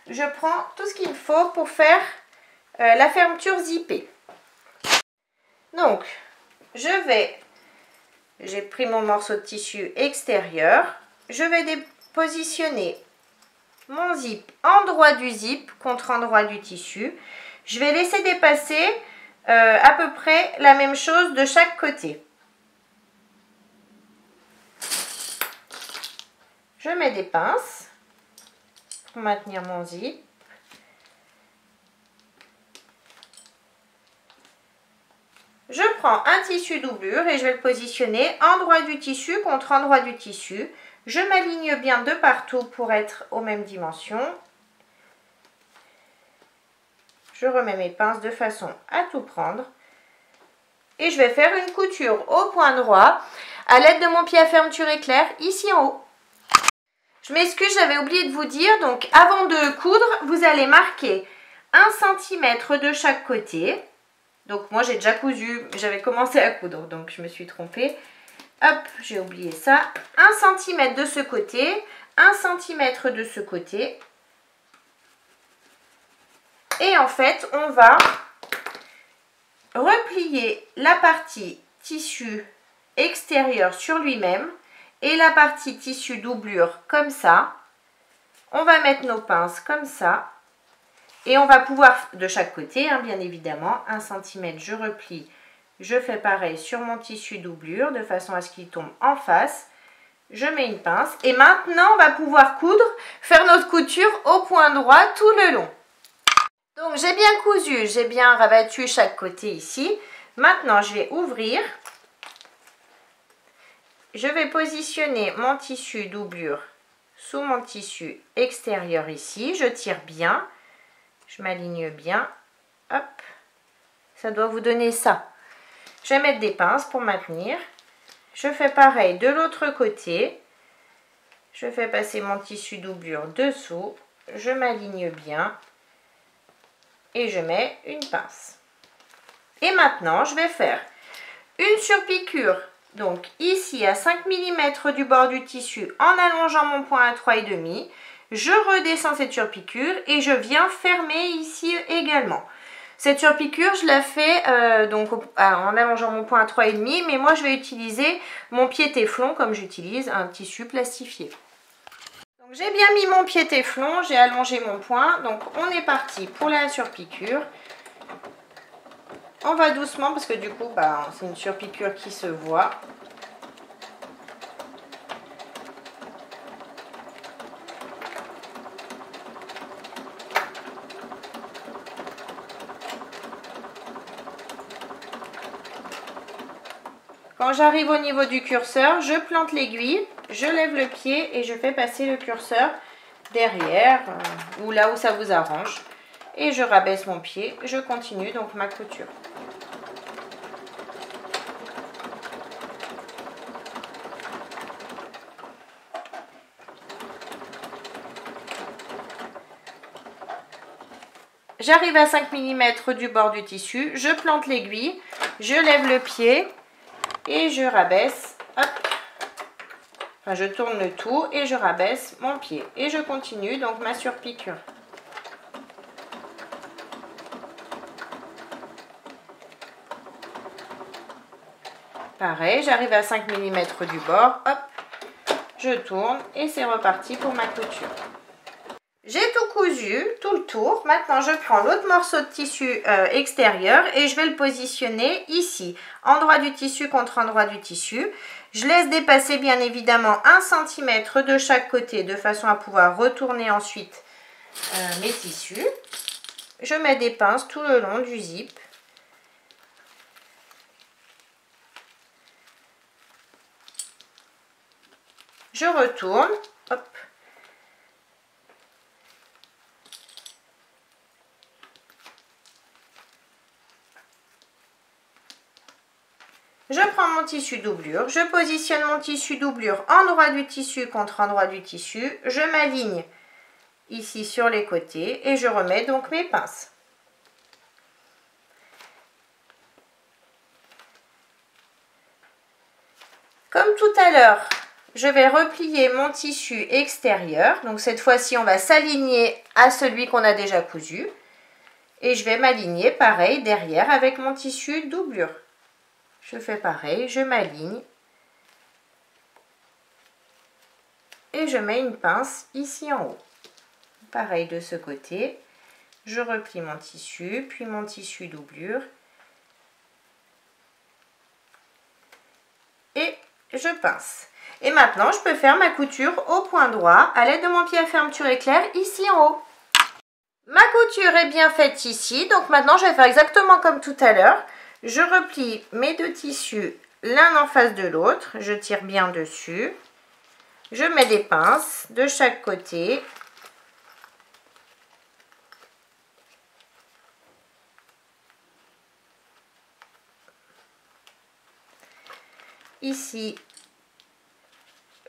je prends tout ce qu'il me faut pour faire la fermeture zippée. Donc j'ai pris mon morceau de tissu extérieur, je vais positionner mon zip endroit du zip contre endroit du tissu. Je vais laisser dépasser à peu près la même chose de chaque côté. Je mets des pinces pour maintenir mon zip. Je prends un tissu doublure et je vais le positionner endroit du tissu contre endroit du tissu. Je m'aligne bien de partout pour être aux mêmes dimensions. Je remets mes pinces de façon à tout prendre. Et je vais faire une couture au point droit à l'aide de mon pied à fermeture éclair ici en haut. Je m'excuse, j'avais oublié de vous dire, donc avant de coudre, vous allez marquer 1 cm de chaque côté. Donc moi j'ai déjà cousu, j'avais commencé à coudre, donc je me suis trompée. Hop, j'ai oublié ça. 1 cm de ce côté, 1 cm de ce côté. Et en fait, on va replier la partie tissu extérieur sur lui-même et la partie tissu doublure comme ça. On va mettre nos pinces comme ça. Et on va pouvoir, de chaque côté, hein, bien évidemment, 1 cm, je replie, je fais pareil sur mon tissu doublure, de façon à ce qu'il tombe en face. Je mets une pince. Et maintenant, on va pouvoir coudre, faire notre couture au point droit tout le long. Donc, j'ai bien cousu, j'ai bien rabattu chaque côté ici. Maintenant, je vais ouvrir. Je vais positionner mon tissu doublure sous mon tissu extérieur ici. Je tire bien. Je m'aligne bien, hop, ça doit vous donner ça. Je vais mettre des pinces pour maintenir. Je fais pareil de l'autre côté. Je fais passer mon tissu doublure dessous. Je m'aligne bien et je mets une pince. Et maintenant, je vais faire une surpiqûre. Donc ici à 5 mm du bord du tissu en allongeant mon point à 3,5. Je redescends cette surpiqûre et je viens fermer ici également. Cette surpiqûre, je la fais en allongeant mon point à 3,5, mais moi je vais utiliser mon pied téflon comme j'utilise un tissu plastifié. Donc j'ai bien mis mon pied téflon, j'ai allongé mon point, donc on est parti pour la surpiqûre. On va doucement parce que du coup c'est une surpiqûre qui se voit. Quand j'arrive au niveau du curseur, je plante l'aiguille, je lève le pied et je fais passer le curseur derrière ou là où ça vous arrange. Et je rabaisse mon pied, je continue donc ma couture. J'arrive à 5 mm du bord du tissu, je plante l'aiguille, je lève le pied. Et je rabaisse, hop, enfin je tourne le tout et je rabaisse mon pied. Et je continue donc ma surpiqûre. Pareil, j'arrive à 5 mm du bord, hop, je tourne et c'est reparti pour ma couture. J'ai tout cousu, tout le tour. Maintenant, je prends l'autre morceau de tissu extérieur et je vais le positionner ici, endroit du tissu contre endroit du tissu. Je laisse dépasser bien évidemment 1 cm de chaque côté de façon à pouvoir retourner ensuite mes tissus. Je mets des pinces tout le long du zip. Je retourne, hop. Je prends mon tissu doublure, je positionne mon tissu doublure endroit du tissu contre endroit du tissu, je m'aligne ici sur les côtés et je remets donc mes pinces. Comme tout à l'heure, je vais replier mon tissu extérieur. Donc cette fois-ci, on va s'aligner à celui qu'on a déjà cousu. Et je vais m'aligner pareil derrière avec mon tissu doublure. Je fais pareil, je m'aligne. Et je mets une pince ici en haut. Pareil de ce côté. Je replie mon tissu, puis mon tissu doublure. Et je pince. Et maintenant, je peux faire ma couture au point droit à l'aide de mon pied à fermeture éclair ici en haut. Ma couture est bien faite ici, donc maintenant je vais faire exactement comme tout à l'heure. Je replie mes deux tissus l'un en face de l'autre, je tire bien dessus. Je mets des pinces de chaque côté. Ici,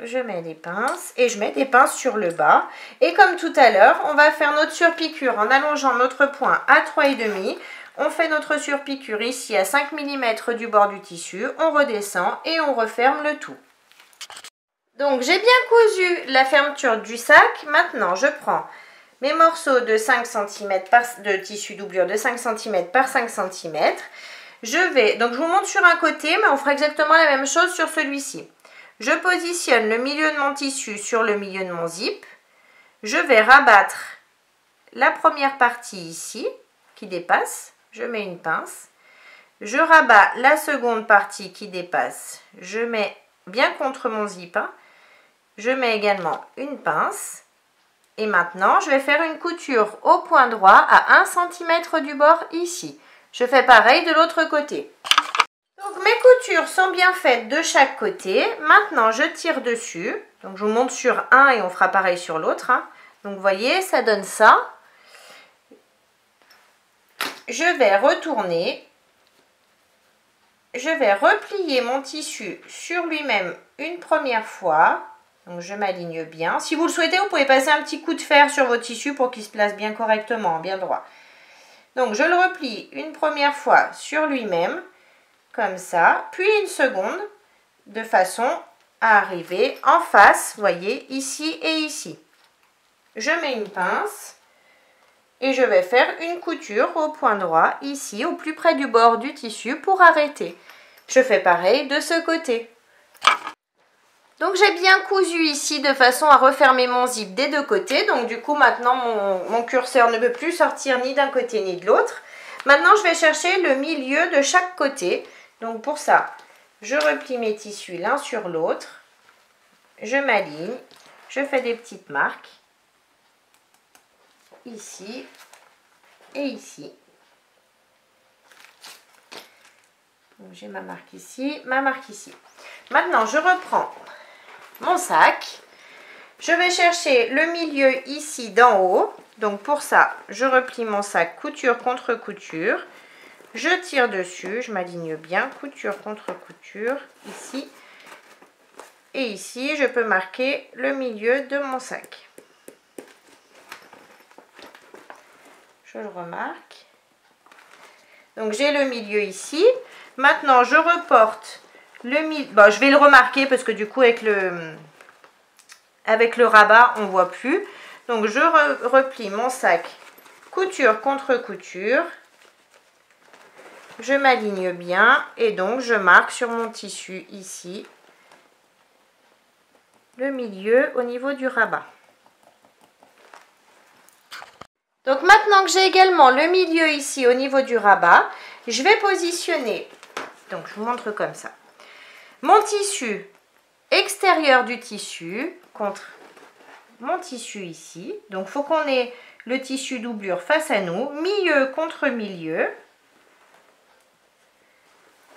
je mets des pinces et je mets des pinces sur le bas. Et comme tout à l'heure, on va faire notre surpiqûre en allongeant notre point à 3,5. On fait notre surpiqûre ici à 5 mm du bord du tissu. On redescend et on referme le tout. Donc j'ai bien cousu la fermeture du sac. Maintenant, je prends mes morceaux de 5 cm de tissu doublure de 5 cm par 5 cm. Donc je vous montre sur un côté, mais on fera exactement la même chose sur celui-ci. Je positionne le milieu de mon tissu sur le milieu de mon zip. Je vais rabattre la première partie ici, qui dépasse. Je mets une pince. Je rabats la seconde partie qui dépasse. Je mets bien contre mon zip. Hein. Je mets également une pince. Et maintenant, je vais faire une couture au point droit à 1 cm du bord ici. Je fais pareil de l'autre côté. Donc mes coutures sont bien faites de chaque côté. Maintenant je tire dessus. Donc je vous montre sur un et on fera pareil sur l'autre. Hein. Donc vous voyez, ça donne ça. Je vais retourner. Je vais replier mon tissu sur lui-même une première fois. Donc je m'aligne bien. Si vous le souhaitez, vous pouvez passer un petit coup de fer sur votre tissu pour qu'il se place bien correctement, bien droit. Donc je le replie une première fois sur lui-même. Comme ça, puis une seconde, de façon à arriver en face, vous voyez, ici et ici. Je mets une pince et je vais faire une couture au point droit, ici, au plus près du bord du tissu pour arrêter. Je fais pareil de ce côté. Donc j'ai bien cousu ici de façon à refermer mon zip des deux côtés. Donc du coup, maintenant, mon curseur ne peut plus sortir ni d'un côté ni de l'autre. Maintenant, je vais chercher le milieu de chaque côté. Donc pour ça, je replie mes tissus l'un sur l'autre, je m'aligne, je fais des petites marques, ici et ici. J'ai ma marque ici, ma marque ici. Maintenant, je reprends mon sac, je vais chercher le milieu ici d'en haut. Donc pour ça, je replie mon sac couture contre couture. Je tire dessus, je m'aligne bien, couture contre couture, ici. Et ici, je peux marquer le milieu de mon sac. Je le remarque. Donc, j'ai le milieu ici. Maintenant, je reporte le milieu. Bon, je vais le remarquer parce que du coup, avec le rabat, on ne voit plus. Donc, je replie mon sac couture contre couture. Je m'aligne bien et donc je marque sur mon tissu ici le milieu au niveau du rabat. Donc maintenant que j'ai également le milieu ici au niveau du rabat, je vais positionner, donc je vous montre comme ça, mon tissu extérieur du tissu contre mon tissu ici. Donc il faut qu'on ait le tissu doublure face à nous, milieu contre milieu.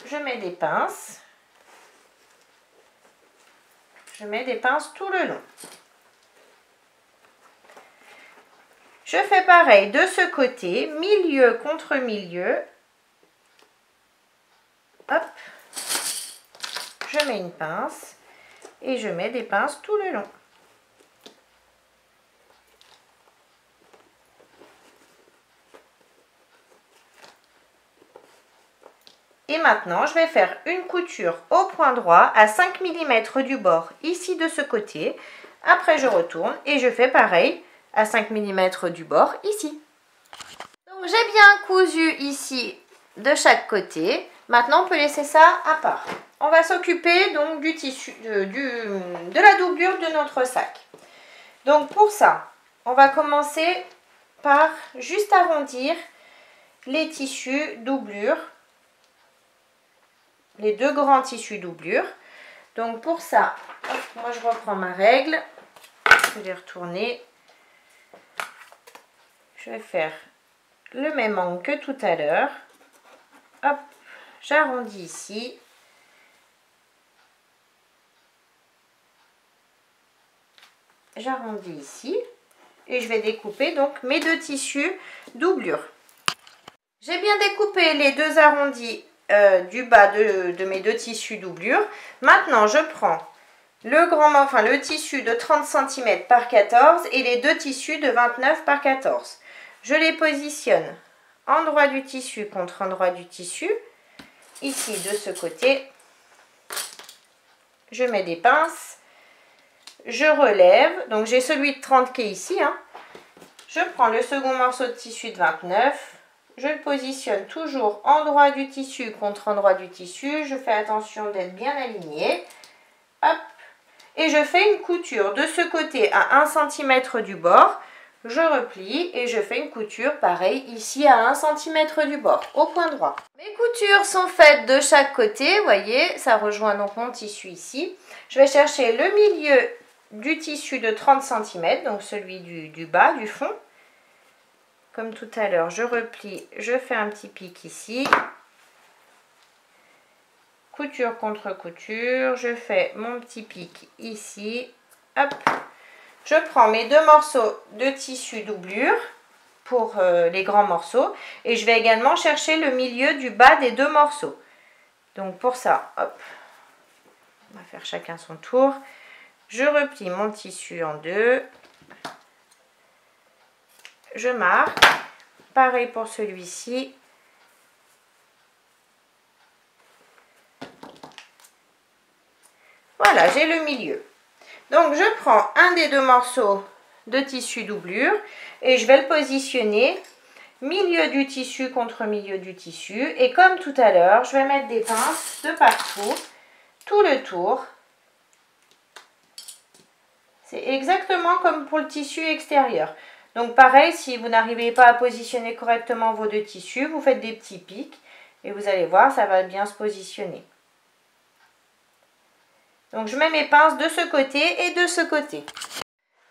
Je mets des pinces. Je mets des pinces tout le long. Je fais pareil de ce côté, milieu contre milieu. Hop. Je mets une pince et je mets des pinces tout le long. Et maintenant, je vais faire une couture au point droit à 5 mm du bord, ici de ce côté. Après, je retourne et je fais pareil à 5 mm du bord, ici. Donc, j'ai bien cousu ici de chaque côté. Maintenant, on peut laisser ça à part. On va s'occuper donc du tissu, de la doublure de notre sac. Donc, pour ça, on va commencer par juste arrondir les tissus doublure. Les deux grands tissus doublure. Donc pour ça, hop, moi je reprends ma règle, je vais les retourner. Je vais faire le même angle que tout à l'heure. Hop, j'arrondis ici. J'arrondis ici. Et je vais découper donc mes deux tissus doublure. J'ai bien découpé les deux arrondis du bas de mes deux tissus doublure. Maintenant, je prends le tissu de 30 cm par 14 et les deux tissus de 29 par 14. Je les positionne endroit du tissu contre endroit du tissu. Ici, de ce côté, je mets des pinces. Je relève. Donc, j'ai celui de 30 qui est ici. Hein. Je prends le second morceau de tissu de 29. Je le positionne toujours endroit du tissu contre endroit du tissu. Je fais attention d'être bien aligné. Hop. Et je fais une couture de ce côté à 1 cm du bord. Je replie et je fais une couture pareil ici à 1 cm du bord, au point droit. Mes coutures sont faites de chaque côté. Vous voyez, ça rejoint donc mon tissu ici. Je vais chercher le milieu du tissu de 30 cm, donc celui du bas, du fond. Comme tout à l'heure, je replie, je fais un petit pic ici. Couture contre couture, je fais mon petit pic ici. Hop. Je prends mes deux morceaux de tissu doublure pour les grands morceaux. Et je vais également chercher le milieu du bas des deux morceaux. Donc pour ça, hop, on va faire chacun son tour. Je replie mon tissu en deux. Je marque. Pareil pour celui-ci. Voilà, j'ai le milieu. Donc, je prends un des deux morceaux de tissu doublure et je vais le positionner milieu du tissu contre milieu du tissu. Et comme tout à l'heure, je vais mettre des pinces de partout, tout le tour. C'est exactement comme pour le tissu extérieur. Donc pareil, si vous n'arrivez pas à positionner correctement vos deux tissus, vous faites des petits pics et vous allez voir, ça va bien se positionner. Donc je mets mes pinces de ce côté et de ce côté.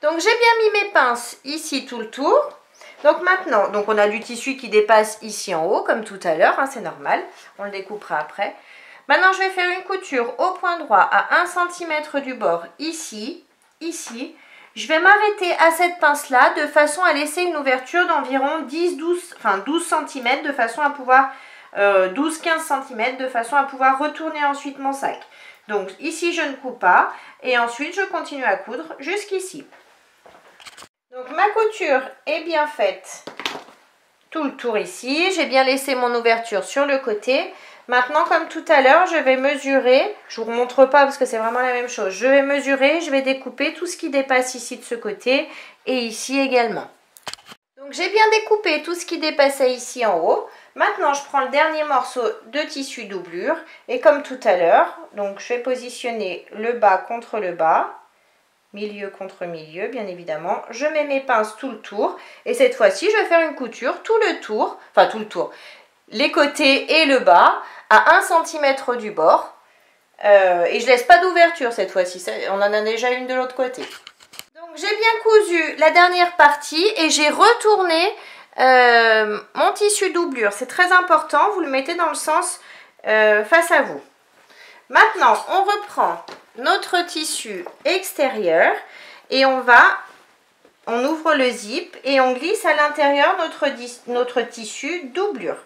Donc j'ai bien mis mes pinces ici tout le tour. Donc maintenant, donc on a du tissu qui dépasse ici en haut, comme tout à l'heure, hein, c'est normal. On le découpera après. Maintenant je vais faire une couture au point droit à 1 cm du bord ici, ici. Je vais m'arrêter à cette pince-là de façon à laisser une ouverture d'environ 12 cm de façon à pouvoir 12-15 cm de façon à pouvoir retourner ensuite mon sac. Donc ici je ne coupe pas et ensuite je continue à coudre jusqu'ici. Donc ma couture est bien faite tout le tour ici. J'ai bien laissé mon ouverture sur le côté. Maintenant, comme tout à l'heure, je vais mesurer. Je ne vous montre pas parce que c'est vraiment la même chose. Je vais mesurer, je vais découper tout ce qui dépasse ici de ce côté et ici également. Donc j'ai bien découpé tout ce qui dépassait ici en haut. Maintenant, je prends le dernier morceau de tissu doublure et comme tout à l'heure, donc je vais positionner le bas contre le bas. Milieu contre milieu, bien évidemment. Je mets mes pinces tout le tour. Et cette fois-ci, je vais faire une couture tout le tour. Enfin, tout le tour. Les côtés et le bas à 1 cm du bord. Et je laisse pas d'ouverture cette fois-ci. On en a déjà une de l'autre côté. Donc, j'ai bien cousu la dernière partie. Et j'ai retourné mon tissu doublure. C'est très important. Vous le mettez dans le sens face à vous. Maintenant, on reprend notre tissu extérieur et on ouvre le zip et on glisse à l'intérieur notre tissu doublure.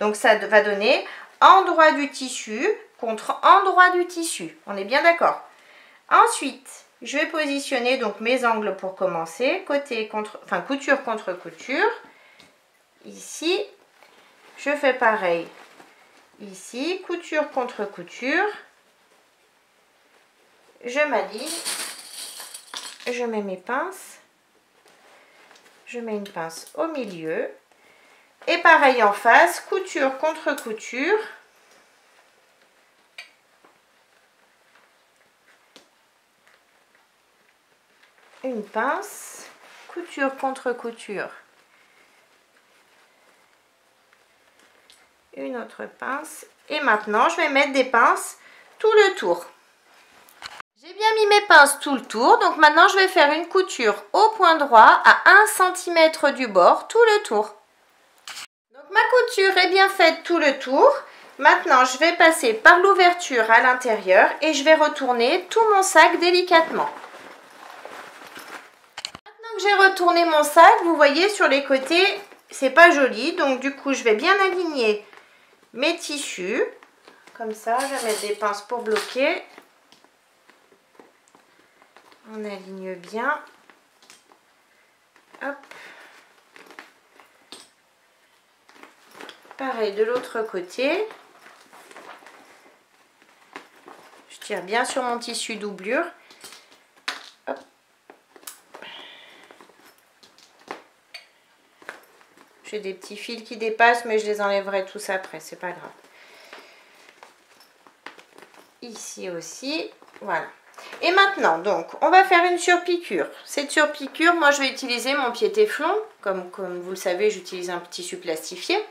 Donc ça va donner endroit du tissu contre endroit du tissu. On est bien d'accord. Ensuite, je vais positionner donc mes angles pour commencer, couture contre couture. Ici, je fais pareil Ici, couture contre couture. Je m'aligne. Je mets mes pinces. Je mets une pince au milieu. Et pareil en face, couture contre couture. Une pince, couture contre couture. Une autre pince. Et maintenant, je vais mettre des pinces tout le tour. J'ai bien mis mes pinces tout le tour. Donc maintenant, je vais faire une couture au point droit à 1 cm du bord tout le tour. Donc ma couture est bien faite tout le tour. Maintenant, je vais passer par l'ouverture à l'intérieur et je vais retourner tout mon sac délicatement. Maintenant que j'ai retourné mon sac, vous voyez sur les côtés, c'est pas joli. Donc du coup, je vais bien aligner mes tissus. Comme ça, je vais mettre des pinces pour bloquer. On aligne bien. Hop. Pareil de l'autre côté. Je tire bien sur mon tissu doublure. Hop. J'ai des petits fils qui dépassent, mais je les enlèverai tous après, c'est pas grave. Ici aussi, voilà. Et maintenant, donc, on va faire une surpiqûre. Cette surpiqûre, moi, je vais utiliser mon pied téflon. Comme vous le savez, j'utilise un tissu plastifié.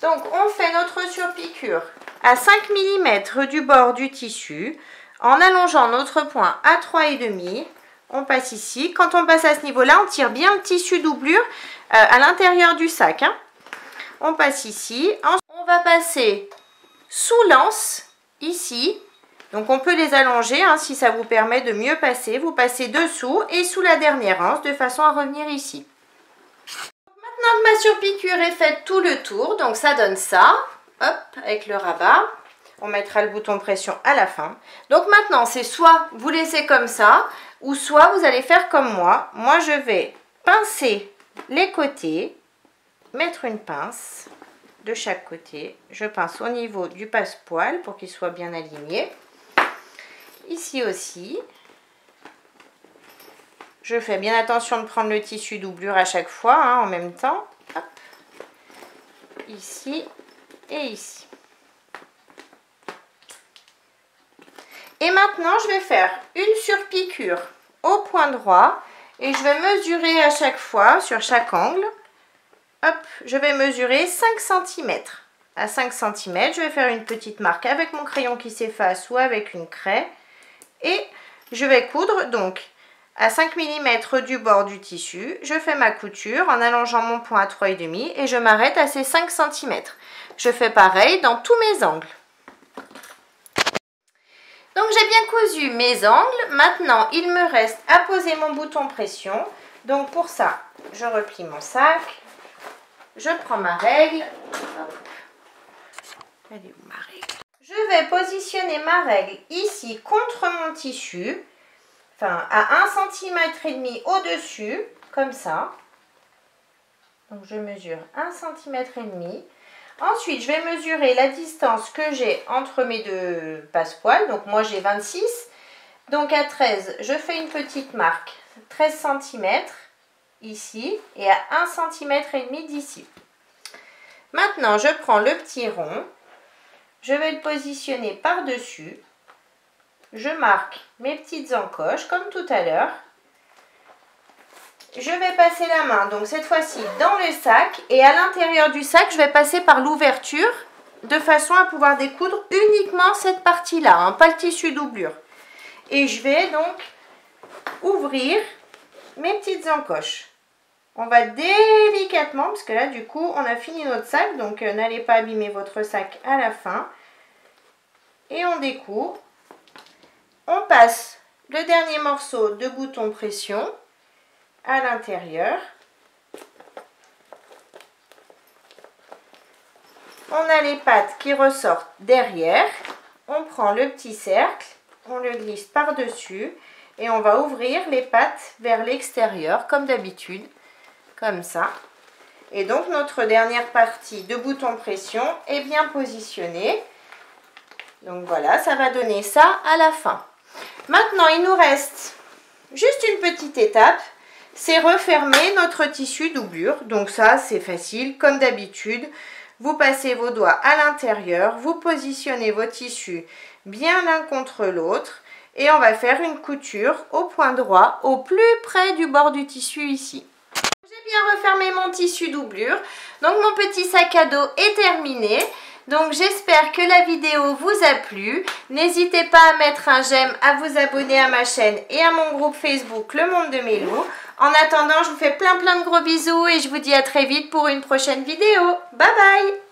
Donc, on fait notre surpiqûre à 5 mm du bord du tissu, en allongeant notre point à 3,5. On passe ici. Quand on passe à ce niveau-là, on tire bien le tissu doublure à l'intérieur du sac. Hein. On passe ici. Ensuite, on va passer sous l'anse, ici. Donc on peut les allonger hein, si ça vous permet de mieux passer. Vous passez dessous et sous la dernière anse de façon à revenir ici. Maintenant que ma surpiqûre est faite tout le tour, donc ça donne ça. Hop, avec le rabat. On mettra le bouton pression à la fin. Donc maintenant, c'est soit vous laissez comme ça, ou soit vous allez faire comme moi. Moi, je vais pincer les côtés, mettre une pince de chaque côté. Je pince au niveau du passepoil pour qu'il soit bien aligné. Ici aussi, je fais bien attention de prendre le tissu doublure à chaque fois, hein, en même temps. Hop. Ici et ici. Et maintenant, je vais faire une surpiqûre au point droit et je vais mesurer à chaque fois, sur chaque angle. Hop, je vais mesurer 5 cm. À 5 cm, je vais faire une petite marque avec mon crayon qui s'efface ou avec une craie. Et je vais coudre donc à 5 mm du bord du tissu. Je fais ma couture en allongeant mon point à 3,5 et je m'arrête à ces 5 cm. Je fais pareil dans tous mes angles. Donc j'ai bien cousu mes angles. Maintenant, il me reste à poser mon bouton pression. Donc pour ça, je replie mon sac. Je prends ma règle. Elle est où ma règle ? Je vais positionner ma règle ici contre mon tissu, enfin à 1,5 cm au-dessus, comme ça. Donc je mesure 1,5 cm. Ensuite, je vais mesurer la distance que j'ai entre mes deux passepoils. Donc moi j'ai 26. Donc à 13, je fais une petite marque, 13 cm ici et à 1,5 cm d'ici. Maintenant, je prends le petit rond. Je vais le positionner par-dessus. Je marque mes petites encoches comme tout à l'heure. Je vais passer la main, donc cette fois-ci dans le sac. Et à l'intérieur du sac, je vais passer par l'ouverture de façon à pouvoir découdre uniquement cette partie-là, hein, pas le tissu doublure. Et je vais donc ouvrir mes petites encoches. On va délicatement, parce que là du coup on a fini notre sac, donc n'allez pas abîmer votre sac à la fin. Et on découpe. On passe le dernier morceau de bouton pression à l'intérieur. On a les pattes qui ressortent derrière. On prend le petit cercle, on le glisse par-dessus et on va ouvrir les pattes vers l'extérieur comme d'habitude. Comme ça. Et donc notre dernière partie de bouton pression est bien positionnée. Donc voilà, ça va donner ça à la fin. Maintenant, il nous reste juste une petite étape, c'est refermer notre tissu doublure. Donc ça, c'est facile, comme d'habitude. Vous passez vos doigts à l'intérieur, vous positionnez vos tissus bien l'un contre l'autre et on va faire une couture au point droit, au plus près du bord du tissu ici. J'ai bien refermé mon tissu doublure, donc mon petit sac à dos est terminé. Donc j'espère que la vidéo vous a plu. N'hésitez pas à mettre un j'aime, à vous abonner à ma chaîne et à mon groupe Facebook Le Monde de Mélou. En attendant, je vous fais plein de gros bisous et je vous dis à très vite pour une prochaine vidéo. Bye bye!